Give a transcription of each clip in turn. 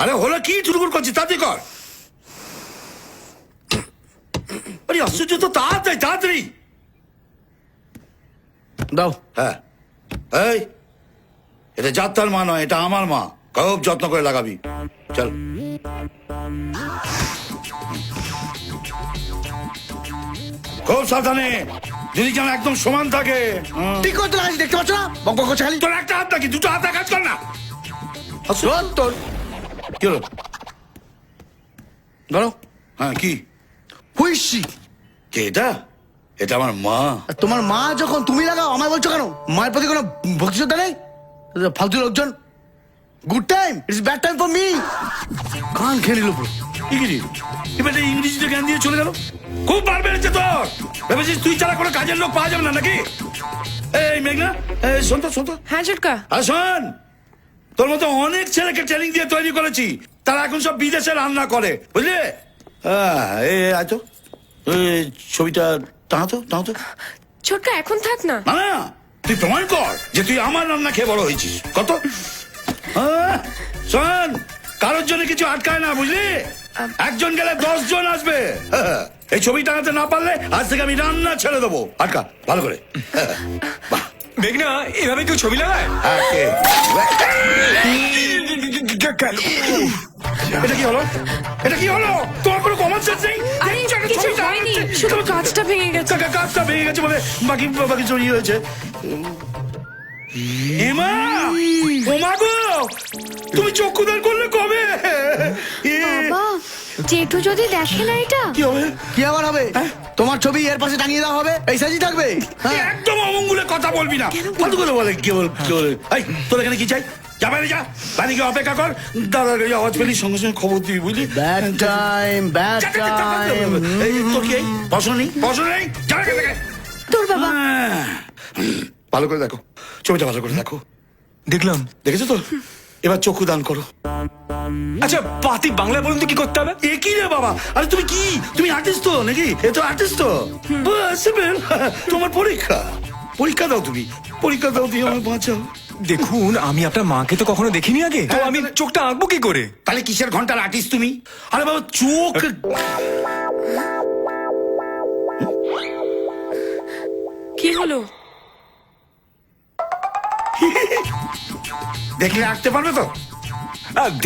আরে হলো কি চুরুকুর করছিস তাড়াতাড়ি কর। আরে আশ্চর্য তো, তাড়াতাড়ি তাড়াতাড়ি দাও। হ্যাঁ এই এটা যাত্রার মা নয়, এটা আমার মা, খুব যত্ন করে লাগাবি। চল খুব সাবধানে, যদি যেন একদম সমান থাকে। ঠিক করে তো লাগাচ্ছি, দেখতে পাচ্ছ না বক বক করছে খালি। তোর একটা হাত নাকি দুটো হাতে কাজ কর না। তোর কি হলো? ধরো। হ্যাঁ কি হুইসি। কে এটা? এটা আমার মা। তোমার মা যখন তুমি লাগাও আমায় বলছো কেন? মায়ের প্রতি কোনো ভক্তি শ্রদ্ধা নেই? ফালতু লোকজন। Good time, it's bad time for me. কান খেয়ে নিল পুরো। এবার ইংরেজিতে জ্ঞান দিয়ে চলে গেল। খুব বার বেড়েছে তোর। ভেবেছিস তুই ছাড়া কোনো কাজের লোক পাওয়া যাবে না নাকি? এই মেঘনা, শোন তো শোন তো। হ্যাঁ ছোটকা। আর শোন, তোর মতো অনেক ছেলেকে ট্রেনিং দিয়ে তৈরি করেছি, তারা এখন সব বিদেশে রান্না করে, বুঝলি? আয় তো, ছবিটা টানাতো টানাতো। ছোটকা এখন থাক না। না তুই প্রমাণ কর যে তুই আমার রান্না খেয়ে বড় হয়েছিস। কত শোন, কারোর জন্য কিছু আটকায় না, বুঝলি? একজন গেলে 10 জন আসবে। এই ছবি টানাতে না পারলে আজ থেকে আমি রান্না ছেড়ে দেবো। আটকা ভালো করে। বাহ, মেঘনা, এভাবে কেউ ছবি লাগায়? এটা কি হলো? এটা কি হলো? তোমার কোনো কমন সেন্স নেই? আরে কিছু হয়নি, শুধু কাঁচটা ভেঙে গেছে। কাজটা ভেঙে গেছে বলে বাকি বাকি চুরি হয়েছে। এমা, ওমা গো, তুমি চক্ষুদান করলে কবে? বাবা, জেঠু যদি দেখে না এটা? কি হবে? কি আবার হবে? তোমার ছবি এর পাশে টাঙিয়ে দেওয়া হবে, এই সাজি থাকবে। একদম অমঙ্গলে কথা বলবি না। ফালতু করে বলে কি বলে? এই তোর এখানে কি চাই? যা বাইরে যা, বাইরে গিয়ে অপেক্ষা কর। দাদার কাছে আওয়াজ পেলি সঙ্গে সঙ্গে খবর দিবি, বুঝলি? Bad time, bad time. এই তোর কি পছন্দ নেই? পছন্দ নেই? যা এখান থেকে। তোর বাবা। ভালো করে দেখো ছবিটা, ভালো করে দেখো। দেখলাম। দেখেছো তো? এবার চক্ষু দান করো। আচ্ছা পাতি বাংলা বলুন তো কি করতে হবে? এ কি রে বাবা? আরে তুমি কি, তুমি আর্টিস্ট তো নাকি? এ তো আর্টিস্ট তো। সিম্পল। তোমার পরীক্ষা, পরীক্ষা দাও, তুমি পরীক্ষা দাও, দিয়ে আমার বাঁচাও। দেখুন, আমি আপনার মাকে তো কখনো দেখিনি আগে, তো আমি চোখটা আঁকবো কি করে? তাহলে কিসের ঘন্টার আর্টিস্ট তুমি? আরে বাবা চোখ। কি হলো? দেখলে আঁকতে পারবে তো?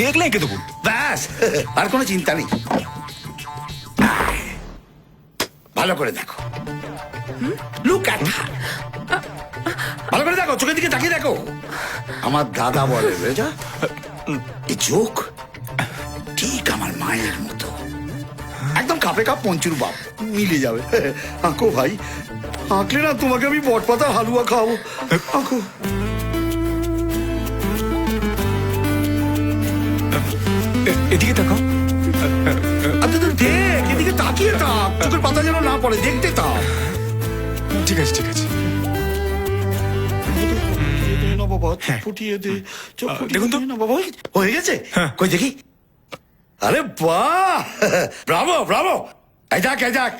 দেখলে এঁকে দেবো। ব্যাস, আর কোনো চিন্তা নেই। ভালো করে দেখো। Look at her. ভালো করে দেখো, চোখের দিকে তাকিয়ে দেখো। আমার দাদা বলে বেজা, এই চোখ ঠিক আমার মায়ের মতো, একদম কাপে কাপ পঞ্চুর বাপ, মিলে যাবে। আঁকো ভাই, আঁকলে না তোমাকে আমি বটপাতার হালুয়া খাওয়াবো। আঁকো। এদিকে তাকাও। আচ্ছা তো দেখ, এদিকে তাকিয়ে থাক, চোখের পাতা যেন না পড়ে, দেখতে থাক। ঠিক আছে ঠিক আছে। ফুটিয়ে দে, চোখ ফুটিয়ে দেখুন তো। দে না বাবা। হয়ে গেছে? হ্যাঁ। কই দেখি। আরে বাহ, ব্রাভো ব্রাভো। এই দেখ এই দেখ,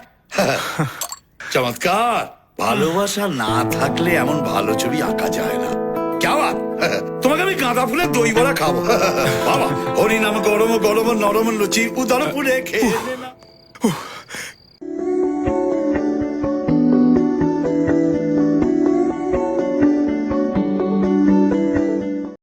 চমৎকার। ভালোবাসা না থাকলে এমন ভালো ছবি আঁকা যায় না। কেমন? তোমাকে আমি গাঁদা ফুলের দই বড়া খাবো। বাবা, হরি নাম গরম গরম নরম লুচি উদর পুরে খেয়ে